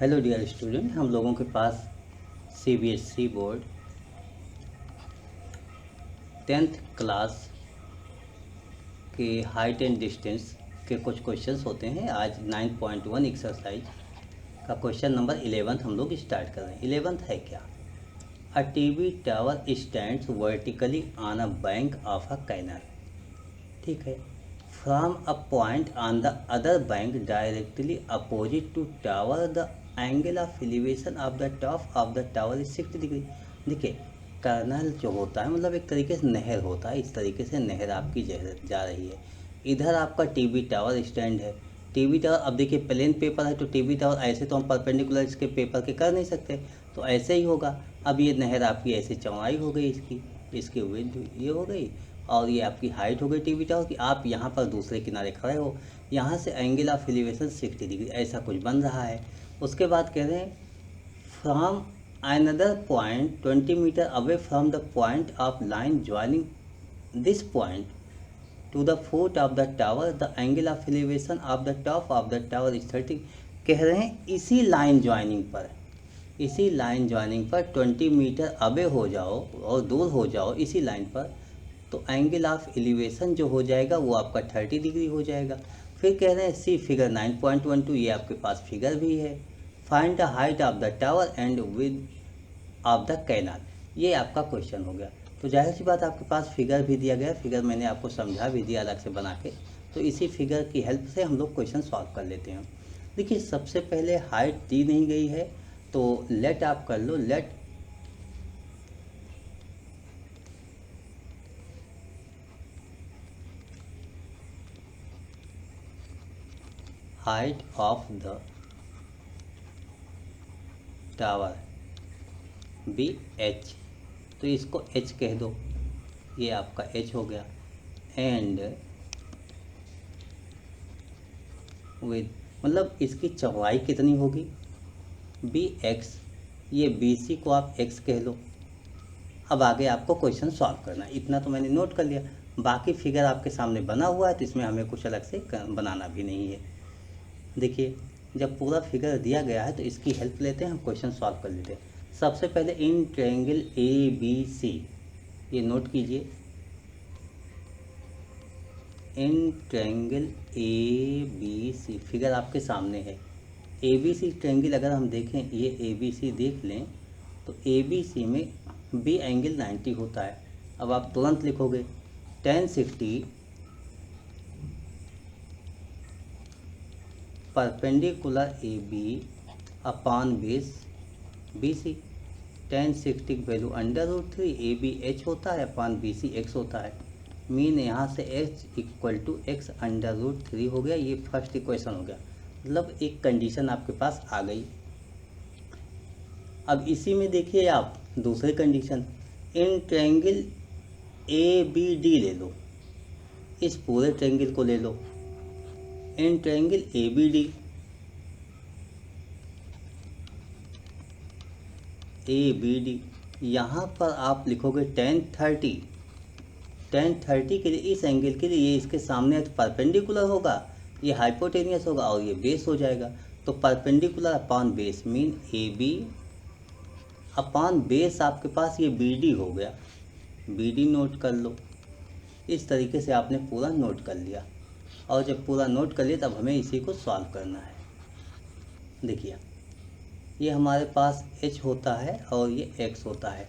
Hello dear student, हम लोगों के पास सीबीएसई बोर्ड 10th क्लास के हाइट एंड डिस्टेंस के कुछ क्वेश्चंस होते हैं। आज 9.1 एक्सरसाइज का क्वेश्चन नंबर 11 हम लोग स्टार्ट कर रहे हैं। 11 है क्या? A TV tower stands vertically on a bank of a canal. ठीक है। From a point on the other bank directly opposite to tower the angle of elevation of the top of the tower is 60 degree. देखिए, canal जो होता है मतलब एक तरीके से नहर होता है। इस तरीके से नहर आपकी जा रही है। इधर आपका टीवी टावर स्टैंड है। टीवी टावर, अब देखिए प्लेन पेपर है तो टीवी टावर ऐसे तो हम परपेंडिकुलर इसके पेपर के कर नहीं सकते, तो ऐसे ही होगा। अब ये नहर आपकी ऐसे चौड़ाई हो गई, इसकी विड्थ ये हो गई, और ये आपकी हाइट हो गई टीवी टावर की। आप यहाँ पर दूसरे किनारे खड़े हो, यहाँ से एंगल ऑफ एलिवेशन 60 डिग्री ऐसा कुछ बन रहा है। उसके बाद कह रहे हैं from another point 20 metre away from the point of line joining this point to the foot of the tower the angle of elevation of the top of the tower is 30। कह रहे हैं इसी लाइन ज्वाइनिंग पर 20 metre away हो जाओ और दूर हो जाओ इसी लाइन पर, तो एंगल ऑफ एलिवेशन जो हो जाएगा वो आपका 30 डिग्री हो जाएगा। फिर कह रहे हैं सी फिगर 9.12, ये आपके पास फिगर भी है। Find the height of the tower and with of the canal. ये आपका क्वेश्चन हो गया। तो जाहिर सी बात आपके पास फिगर भी दिया गया, फिगर मैंने आपको समझा भी दिया अलग से बना के, तो इसी फिगर की हेल्प से हम लोग क्वेश्चन सॉल्व कर लेते हैं। देखिए, सबसे पहले हाइट दी नहीं गई है, तो लेट आप कर लो, let height of the tower be h, तो इसको एच कह दो, ये आपका एच हो गया। एंड विद मतलब इसकी चौड़ाई कितनी होगी, बी एक्स, ये बी सी को आप एक्स कह लो। अब आगे आपको क्वेश्चन सॉल्व करना है, इतना तो मैंने नोट कर लिया। बाकी फिगर आपके सामने बना हुआ है, तो इसमें हमें कुछ अलग से बनाना भी नहीं है। देखिए, जब पूरा फिगर दिया गया है तो इसकी हेल्प लेते हैं, हम क्वेश्चन सॉल्व कर लेते हैं। सबसे पहले इन ट्रायंगल ए बी सी, ये नोट कीजिए, in triangle A B C figure आपके सामने है। ए बी सी ट्रायंगल अगर हम देखें, ये ए बी सी देख लें, तो ए बी सी में बी एंगल 90 होता है। अब आप तुरंत लिखोगे tan 60 perpendicular A B upon base B C. tan 60 की वैल्यू √3, ए बी एच होता है अपॉन बी सी एक्स होता है। मीन यहाँ से h इक्वल टू एक्स √3 हो गया। ये फर्स्ट इक्वेशन हो गया, मतलब एक कंडीशन आपके पास आ गई। अब इसी में देखिए आप दूसरी condition, in triangle A B D ले लो, इस पूरे ट्रायंगल को ले लो, in triangle A B D, A B D, यहाँ पर आप लिखोगे tan 30 के लिए, इस एंगल के लिए ये इसके सामने है तो परपेंडिकुलर होगा, ये हाइपोटेनियस होगा और ये बेस हो जाएगा। तो perpendicular upon base mean A B upon base आपके पास ये बी डी हो गया। बी डी नोट कर लो। इस तरीके से आपने पूरा नोट कर लिया, और जब पूरा नोट कर लिया तब हमें इसी को सॉल्व करना है। देखिए, ये हमारे पास h होता है और ये x होता है।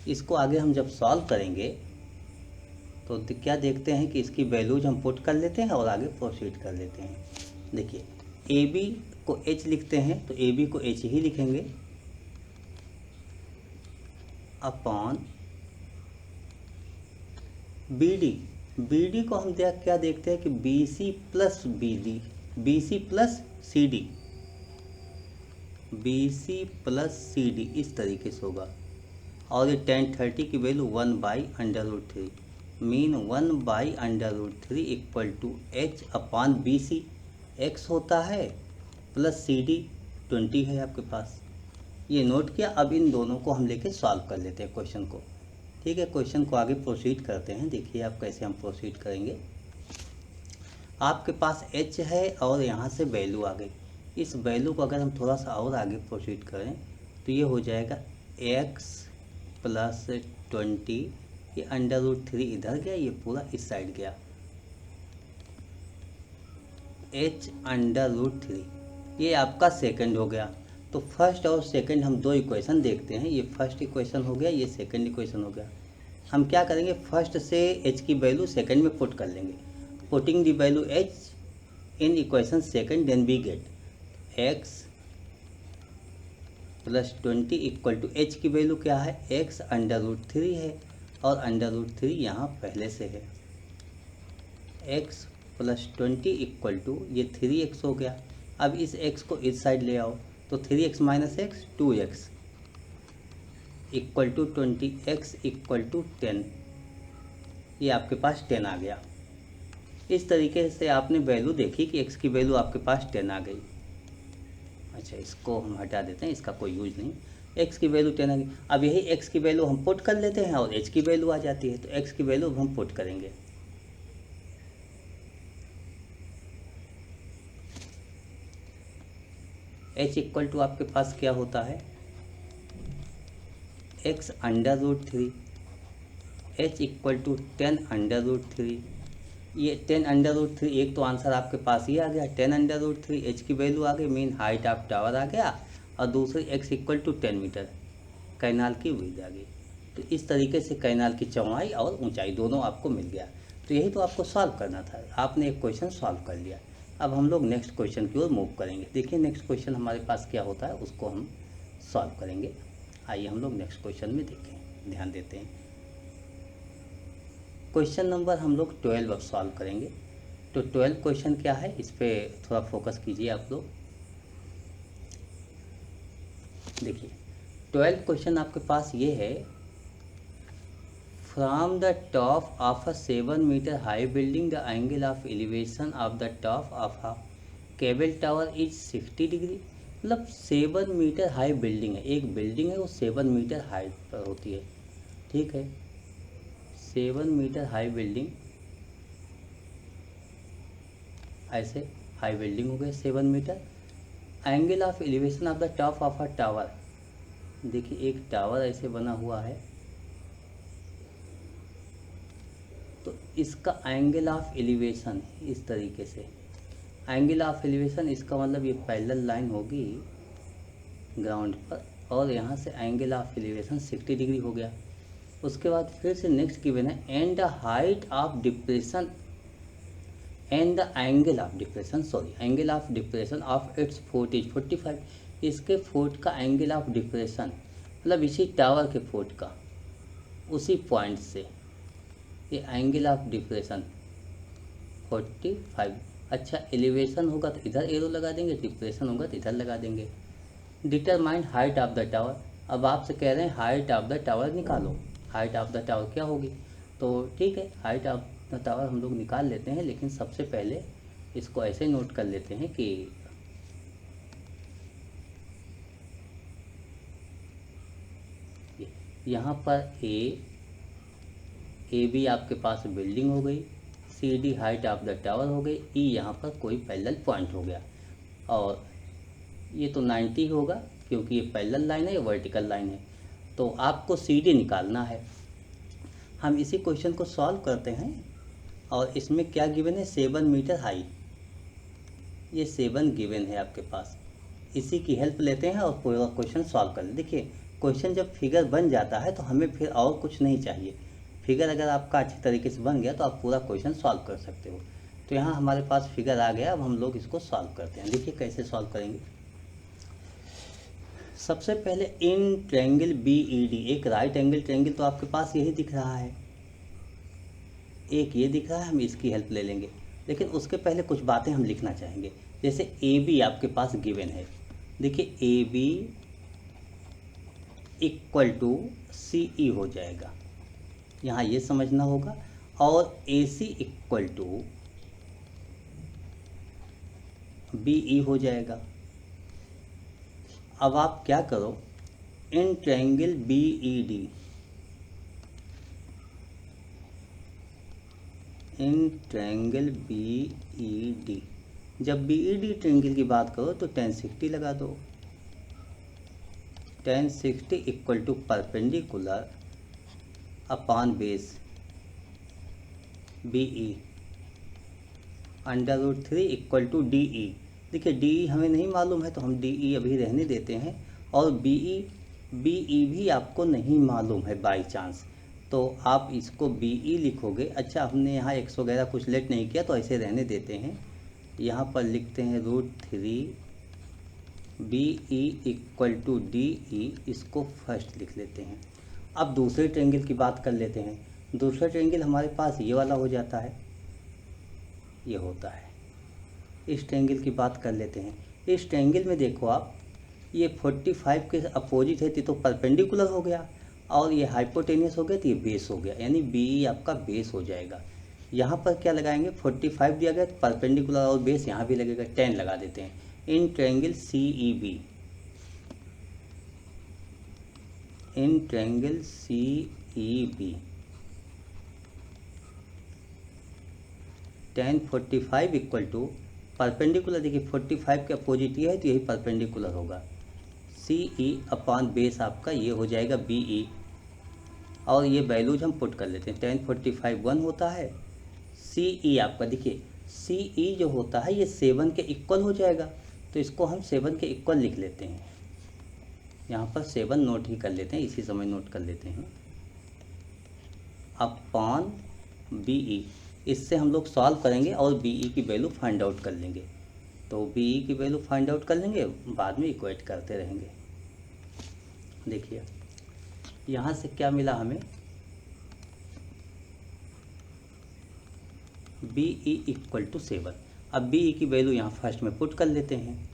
इसको आगे हम जब सॉल्व करेंगे तो क्या देखते हैं कि इसकी वैल्यूज हम पुट कर लेते हैं और आगे प्रोसीड कर लेते हैं। देखिए, ए बी को h लिखते हैं तो ए बी को h ही लिखेंगे अपॉन बी डी को हम क्या देखते हैं कि B C plus B D, B C plus C D, B C plus C D इस तरीके से होगा। और ये tan 30 की value 1/√3, mean 1/√3 equal to h अपॉन बी सी, एक्स होता है प्लस सी डी 20 है आपके पास। ये नोट किया। अब इन दोनों को हम लेके सॉल्व कर लेते हैं क्वेश्चन को। ठीक है, क्वेश्चन को आगे प्रोसीड करते हैं। देखिए आप कैसे हम प्रोसीड करेंगे। आपके पास h है और यहाँ से वैल्यू आ गई, इस वैल्यू को अगर हम थोड़ा सा और आगे प्रोसीड करें तो ये हो जाएगा x प्लस 20, ये √3 इधर गया, ये पूरा इस साइड गया, h √3, ये आपका सेकंड हो गया। तो फर्स्ट और सेकंड हम दो इक्वेशन देखते हैं, ये फर्स्ट इक्वेशन हो गया, ये सेकंड इक्वेशन हो गया। हम क्या करेंगे, फर्स्ट से h की वैल्यू सेकंड में पुट कर लेंगे, putting the value h in equation second, then we get x plus 20 equal to h की वैल्यू क्या है, x √3 है, और √3 यहाँ पहले से है, x प्लस 20 इक्वल टू ये 3x हो गया। अब इस x को इस साइड ले आओ, तो 3x minus x 2x equal to 20x equal to 10, ये आपके पास 10 आ गया। इस तरीके से आपने वैल्यू देखी कि x की वैल्यू आपके पास 10 आ गई। अच्छा, इसको हम हटा देते हैं, इसका कोई यूज नहीं। x की वैल्यू 10 आ गई। अब यही x की वैल्यू हम पुट कर लेते हैं और h की वैल्यू आ जाती है, तो x की वैल्यू हम पुट करेंगे। h इक्वल टू आपके पास क्या होता है, x √3, h इक्वल टू 10 √3, ये 10 √3, एक तो आंसर आपके पास ही आ गया 10 √3, h की वैल्यू आ गई, मीन हाइट ऑफ टावर आ गया, और दूसरी x equal to 10 metre, canal की विड्थ आ गई। तो इस तरीके से कैनाल की चौड़ाई और ऊंचाई दोनों आपको मिल गया। तो यही तो आपको सॉल्व करना था, आपने एक क्वेश्चन सॉल्व कर लिया। अब हम लोग नेक्स्ट क्वेश्चन की ओर मूव करेंगे। देखिए नेक्स्ट क्वेश्चन हमारे पास क्या होता है, उसको हम सॉल्व करेंगे। आइए हम लोग नेक्स्ट क्वेश्चन में देखें, ध्यान देते हैं। क्वेश्चन नंबर हम लोग 12 अब सॉल्व करेंगे। तो 12 क्वेश्चन क्या है, इस पर थोड़ा फोकस कीजिए आप लोग। देखिए 12 क्वेश्चन आपके पास ये है, from the top of a 7 metre high building the angle of elevation of the top of a cable tower is 60 degree. मतलब 7 मीटर हाई बिल्डिंग है, एक बिल्डिंग है वो 7 मीटर हाइट पर होती है, ठीक है, 7 मीटर हाई बिल्डिंग, ऐसे हाई बिल्डिंग हो गए 7 metre. Angle of elevation of the top of a tower, देखिए एक टावर ऐसे बना हुआ है, तो इसका एंगल ऑफ एलिवेशन इस तरीके से, एंगल ऑफ एलिवेशन इसका मतलब ये पैरेलल लाइन होगी ग्राउंड पर, और यहाँ से एंगल ऑफ एलिवेशन 60 डिग्री हो गया। उसके बाद फिर से नेक्स्ट गिवन है, and the height of depression and the angle of depression, angle of depression of its fort is 45, इसके फोर्ट का एंगल ऑफ डिप्रेशन मतलब इसी टावर के फोर्ट का, उसी पॉइंट से ये एंगल ऑफ डिप्रेशन 45। अच्छा, एलिवेशन होगा तो इधर एरो लगा देंगे, डिप्रेशन होगा तो इधर लगा देंगे। Determine height of the tower, अब आपसे कह रहे हैं हाइट ऑफ द टावर निकालो, हाइट ऑफ द टावर क्या होगी, तो ठीक है हाइट ऑफ द टावर हम लोग निकाल लेते हैं, लेकिन सबसे पहले इसको ऐसे नोट कर लेते हैं कि यहाँ पर ए बी आपके पास बिल्डिंग हो गई, C D height of the tower हो गई, ई यहाँ पर कोई पैरेलल पॉइंट हो गया, और ये तो 90 होगा क्योंकि ये पैरेलल लाइन है, ये वर्टिकल लाइन है, तो आपको सी डी निकालना है। हम इसी क्वेश्चन को सॉल्व करते हैं, और इसमें क्या गिवन है, 7 मीटर हाई, ये 7 गिवन है आपके पास, इसी की हेल्प लेते हैं और पूरा क्वेश्चन सॉल्व कर लें। देखिए क्वेश्चन जब फिगर बन जाता है तो हमें फिर और कुछ नहीं चाहिए, फिगर अगर आपका अच्छी तरीके से बन गया तो आप पूरा क्वेश्चन सॉल्व कर सकते हो। तो यहाँ हमारे पास फिगर आ गया, अब हम लोग इसको सॉल्व करते हैं। देखिए कैसे सॉल्व करेंगे। सबसे पहले in triangle B E D, एक राइट एंगल ट्रायंगल तो आपके पास यही दिख रहा है, एक ये दिख रहा है, हम इसकी हेल्प ले लेंगे, लेकिन उसके पहले कुछ बातें हम लिखना चाहेंगे। जैसे ए बी आपके पास गिवन है, देखिए A B equal to C E हो जाएगा, यहाँ ये समझना होगा, और A C equal to B E हो जाएगा। अब आप क्या करो, in triangle B E D, in triangle B E D जब BED ट्रायंगल की बात करो तो tan 60 लगा दो। tan 60 equal to perpendicular upon base BE √3 equal to DE। देखिए DE हमें नहीं मालूम है तो हम DE अभी रहने देते हैं, और BE भी आपको नहीं मालूम है बाई चांस, तो आप इसको BE लिखोगे। अच्छा, हमने यहाँ x वगैरह कुछ लेट नहीं किया तो ऐसे रहने देते हैं। यहाँ पर लिखते हैं √3 BE इक्वल टू DE, इसको फर्स्ट लिख लेते हैं। अब दूसरे ट्रायंगल की बात कर लेते हैं। दूसरा ट्रायंगल हमारे पास ये वाला हो जाता है, ये होता है। इस ट्रायंगल की बात कर लेते हैं। इस ट्रायंगल में देखो आप, ये 45 के अपोजिट है तो परपेंडिकुलर हो गया, और ये हाइपोटेनियस हो गया तो ये बेस हो गया, यानी BE आपका बेस हो जाएगा। यहाँ पर क्या लगाएंगे, 45 दिया गया, परपेंडिकुलर और बेस यहाँ भी लगेगा, 10 लगा देते हैं। In triangle CEB, in triangle CEB tan 45 equal to perpendicular, देखिए 45 के अपोजिट ये है तो यही परपेंडिकुलर होगा, CE अपॉन बेस आपका ये हो जाएगा BE, और ये वैल्यूज हम पुट कर लेते हैं। tan 45 1 होता है, CE आपका देखिए CE जो होता है ये 7 के इक्वल हो जाएगा, तो इसको हम 7 के इक्वल लिख लेते हैं। यहाँ पर 7 नोट ही कर लेते हैं, इसी समय नोट कर लेते हैं, अपॉन BE। इससे हम लोग सॉल्व करेंगे और BE की वैल्यू फाइंड आउट कर लेंगे। तो BE की वैल्यू फाइंड आउट कर लेंगे, बाद में इक्वेट करते रहेंगे। देखिए यहाँ से क्या मिला हमें, BE इक्वल टू 7। अब BE की वैल्यू यहाँ फर्स्ट में पुट कर लेते हैं,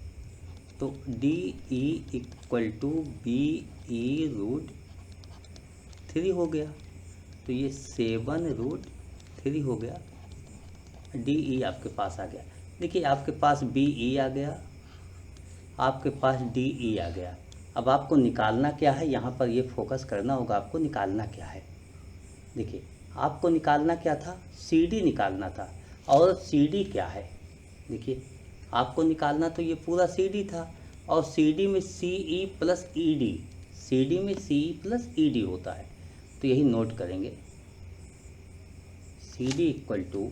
तो DE इक्वल टू BE √3 हो गया, तो ये 7 √3 हो गया। DE आपके पास आ गया। देखिए आपके पास BE आ गया, आपके पास DE आ गया। अब आपको निकालना क्या है, यहाँ पर ये फोकस करना होगा, आपको निकालना क्या है। देखिए आपको निकालना क्या था, CD निकालना था, और CD क्या है, देखिए आपको निकालना तो ये पूरा CD था, और CD में CE प्लस ED, CD में CE प्लस ED होता है, तो यही नोट करेंगे। CD equal to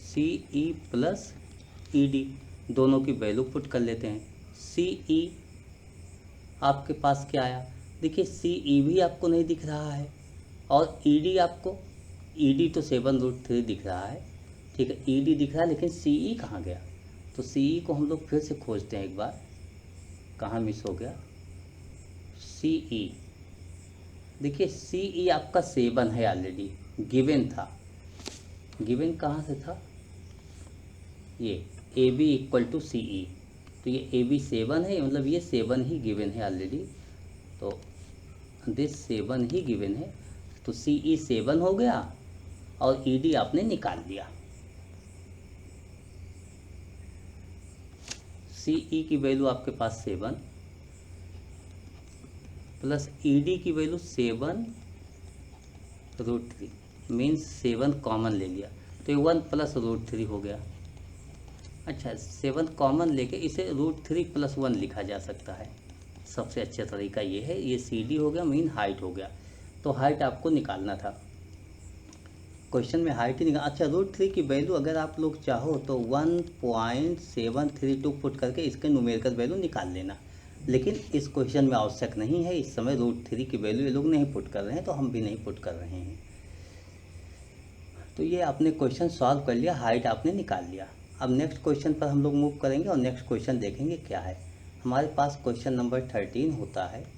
CE plus ED, दोनों की वैल्यू पुट कर लेते हैं। CE आपके पास क्या आया, देखिए CE भी आपको नहीं दिख रहा है, और ED आपको, ED तो 7 √3 दिख रहा है, ठीक है, ED दिख रहा है, लेकिन CE कहाँ गया। तो CE को हम लोग फिर से खोजते हैं एक बार, कहाँ मिस हो गया। CE देखिए CE आपका 7 है, ऑलरेडी गिवन था। गिवन कहाँ से था, ये AB इक्वल टू CE, तो ये AB 7 है, मतलब ये 7 ही गिवन है ऑलरेडी, तो दिस 7 ही गिवन है, तो CE 7 हो गया, और ED आपने निकाल लिया। CE की वैल्यू आपके पास 7 प्लस ED की वैल्यू 7 √3, मीन्स 7 कॉमन ले लिया, तो ये 1 प्लस √3 हो गया। अच्छा, 7 कॉमन लेके इसे √3 प्लस 1 लिखा जा सकता है, सबसे अच्छा तरीका ये है। ये CD हो गया, मीन हाइट हो गया, तो हाइट आपको निकालना था, क्वेश्चन में हाइट ही निकाल। अच्छा, √3 की वैल्यू अगर आप लोग चाहो तो 1.732 पुट करके इसके न्यूमेरिकल वैल्यू निकाल लेना, लेकिन इस क्वेश्चन में आवश्यक नहीं है। इस समय √3 की वैल्यू ये लोग नहीं पुट कर रहे हैं, तो हम भी नहीं पुट कर रहे हैं। तो ये आपने क्वेश्चन सॉल्व कर लिया, हाइट आपने निकाल लिया। अब नेक्स्ट क्वेश्चन पर हम लोग मूव करेंगे, और नेक्स्ट क्वेश्चन देखेंगे क्या है। हमारे पास क्वेश्चन नंबर 13 होता है।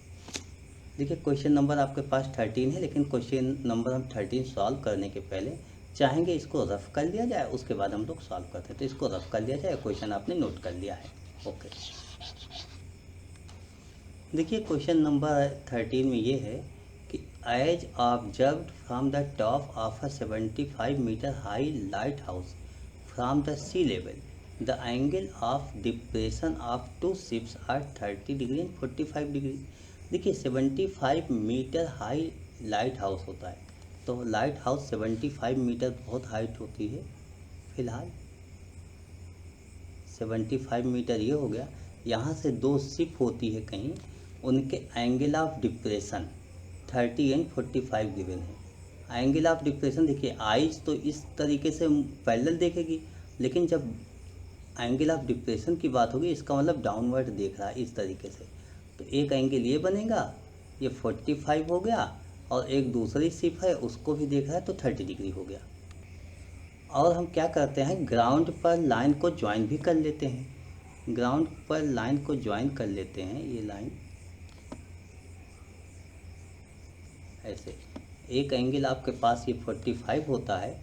देखिए क्वेश्चन नंबर आपके पास 13 है, लेकिन क्वेश्चन नंबर हम 13 सॉल्व करने के पहले चाहेंगे इसको रफ कर लिया जाए, उसके बाद हम लोग सॉल्व करते हैं। तो इसको रफ कर लिया जाए, क्वेश्चन आपने नोट कर लिया है, ओके। देखिए क्वेश्चन नंबर 13 में ये है कि as observed from the top of a 75 metre high lighthouse from the sea level, the angle of depression of two ships are 30 degree and 45 degree. देखिए 75 मीटर हाई लाइट हाउस होता है, तो lighthouse 75 metre बहुत height होती है फिलहाल। 75 metre ये हो गया। यहाँ से दो शिप होती है कहीं, उनके angle of depression 30 and 45 given है। एंगल ऑफ डिप्रेशन देखिए, आइज तो इस तरीके से पैरेलल देखेगी, लेकिन जब एंगल ऑफ डिप्रेशन की बात होगी इसका मतलब डाउनवर्ड देख रहा है इस तरीके से। तो एक एंगल ये बनेगा, ये 45 हो गया, और एक दूसरी शिप है उसको भी देख रहा है तो 30 डिग्री हो गया। और हम क्या करते हैं, ग्राउंड पर लाइन को ज्वाइन भी कर लेते हैं। ग्राउंड पर लाइन को ज्वाइन कर लेते हैं, ये लाइन ऐसे। एक एंगल आपके पास ये 45 होता है,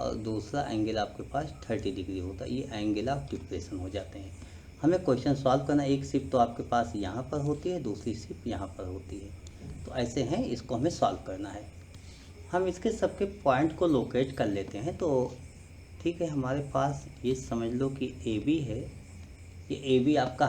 और दूसरा एंगल आपके पास 30 डिग्री होता है। ये एंगल ऑफ डिप्रेशन हो जाते हैं। हमें क्वेश्चन सॉल्व करना, एक शिप तो आपके पास यहाँ पर होती है, दूसरी शिप यहाँ पर होती है, तो ऐसे हैं, इसको हमें सॉल्व करना है। हम इसके सबके पॉइंट को लोकेट कर लेते हैं। तो ठीक है, हमारे पास ये समझ लो कि ए बी है। ये ए बी आपका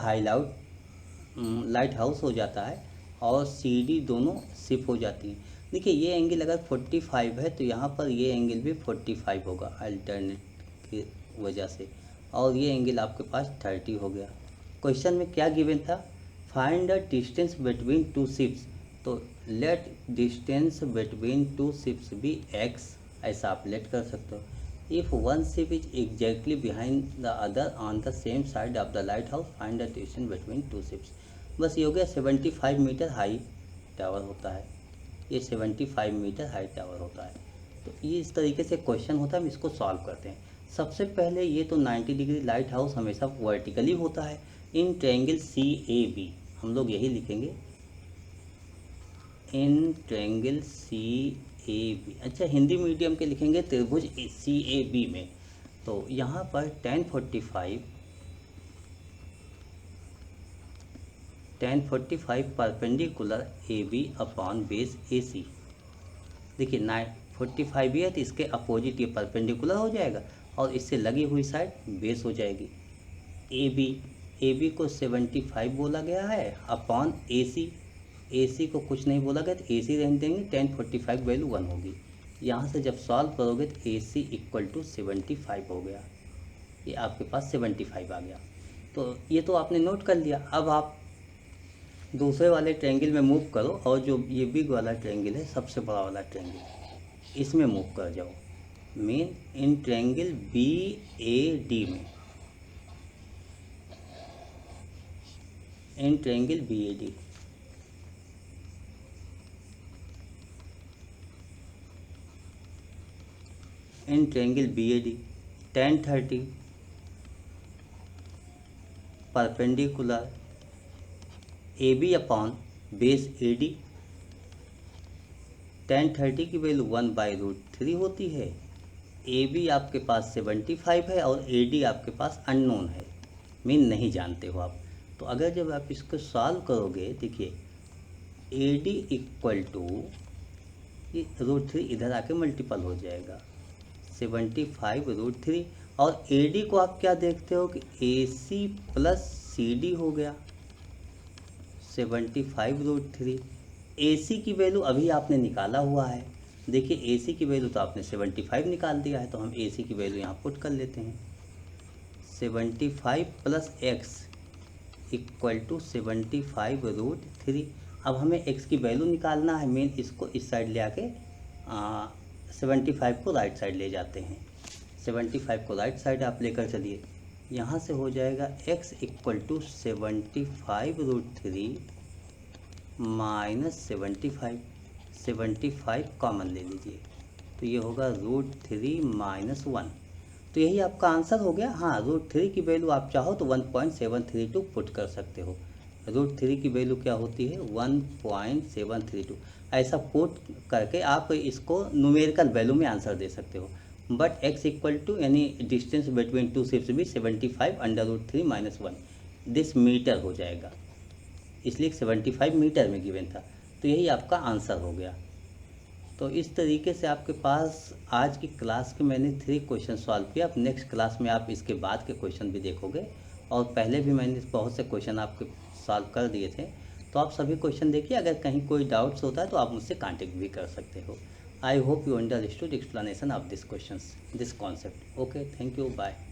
लाइट हाउस हो जाता है, और सी डी दोनों शिप हो जाती हैं। देखिए ये एंगल अगर 45 है तो यहाँ पर ये एंगल भी 45 होगा अल्टरनेट की वजह से, और ये एंगल आपके पास 30 हो गया। क्वेश्चन में क्या गिवन था, find the distance between two ships. तो let distance between two ships be x, ऐसा आप लेट कर सकते हो। If one ship is exactly behind the other on the same side of the lighthouse, find the distance between two ships. बस ये हो गया। 75 मीटर हाई टावर होता है, ये 75 मीटर हाई टावर होता है। तो ये इस तरीके से क्वेश्चन होता है, हम इसको सॉल्व करते हैं। सबसे पहले ये तो 90 डिग्री लाइट हाउस हमेशा वर्टिकली होता है in triangle C A B, हम लोग यही लिखेंगे in triangle C A B. अच्छा, हिंदी मीडियम के लिखेंगे त्रिभुज सी ए बी में। तो यहाँ पर 1045 perpendicular A B upon base A C. देखिए 945 भी है तो इसके अपोजिट ये परपेंडिकुलर हो जाएगा, और इससे लगी हुई साइड बेस हो जाएगी। ए बी को 75 बोला गया है अपॉन ए सी को कुछ नहीं बोला गया, तो ए सी रहने देंगे। 1045 वैल्यू 1 होगी। यहाँ से जब सॉल्व करोगे तो ए सी इक्वल टू 75 हो गया, ये आपके पास 75 आ गया। तो ये तो आपने नोट कर लिया। अब आप दूसरे वाले ट्रायंगल में मूव करो, और जो ये बिग वाला ट्रायंगल है, सबसे बड़ा वाला ट्रायंगल, इसमें मूव कर जाओ। Main in triangle B A D में, in triangle B A D, in triangle B A D 1030 perpendicular A B upon base A D. 1030 की वैल्यू 1/√3 होती है। ए बी आपके पास 75 है, और ए डी आपके पास अननोन है, मीन नहीं जानते हो आप। तो अगर जब आप इसको सॉल्व करोगे, देखिए ए डी इक्वल टू ये √3 इधर आके मल्टीपल हो जाएगा, 75√3। और ए डी को आप क्या देखते हो कि ए सी प्लस सी डी हो गया 75√3। ए सी की वैल्यू अभी आपने निकाला हुआ है। देखिए ए सी की वैल्यू तो आपने 75 निकाल दिया है, तो हम ए सी की वैल्यू यहाँ पुट कर लेते हैं। 75 प्लस एक्स इक्वल टू 75√3। अब हमें एक्स की वैल्यू निकालना है, मेन इसको इस साइड ले आके 75 को राइट साइड ले जाते हैं। 75 को राइट साइड आप लेकर चलिए, यहाँ से हो जाएगा x equal to 75√3 minus 75 common ले लीजिए, तो ये होगा √3 माइनस 1। तो यही आपका आंसर हो गया। हाँ, √3 की वैल्यू आप चाहो तो 1.732 पुट कर सकते हो। √3 की वैल्यू क्या होती है, 1.732। ऐसा पुट करके आप इसको न्यूमेरिकल वैल्यू में आंसर दे सकते हो। बट x इक्वल टू यानी डिस्टेंस बिटवीन टू शिप्स भी 75 √3 माइनस 1 दिस मीटर हो जाएगा, इसलिए 75 मीटर में गिवन था। तो यही आपका आंसर हो गया। तो इस तरीके से आपके पास आज की क्लास के मैंने 3 क्वेश्चन सॉल्व किया। अब नेक्स्ट क्लास में आप इसके बाद के क्वेश्चन भी देखोगे, और पहले भी मैंने बहुत से क्वेश्चन आपके सॉल्व कर दिए थे। तो आप सभी क्वेश्चन देखिए, अगर कहीं कोई डाउट्स होता है तो आप मुझसे कांटेक्ट भी कर सकते हो। I hope you understood explanation of this questions, this concept. Okay, thank you, bye.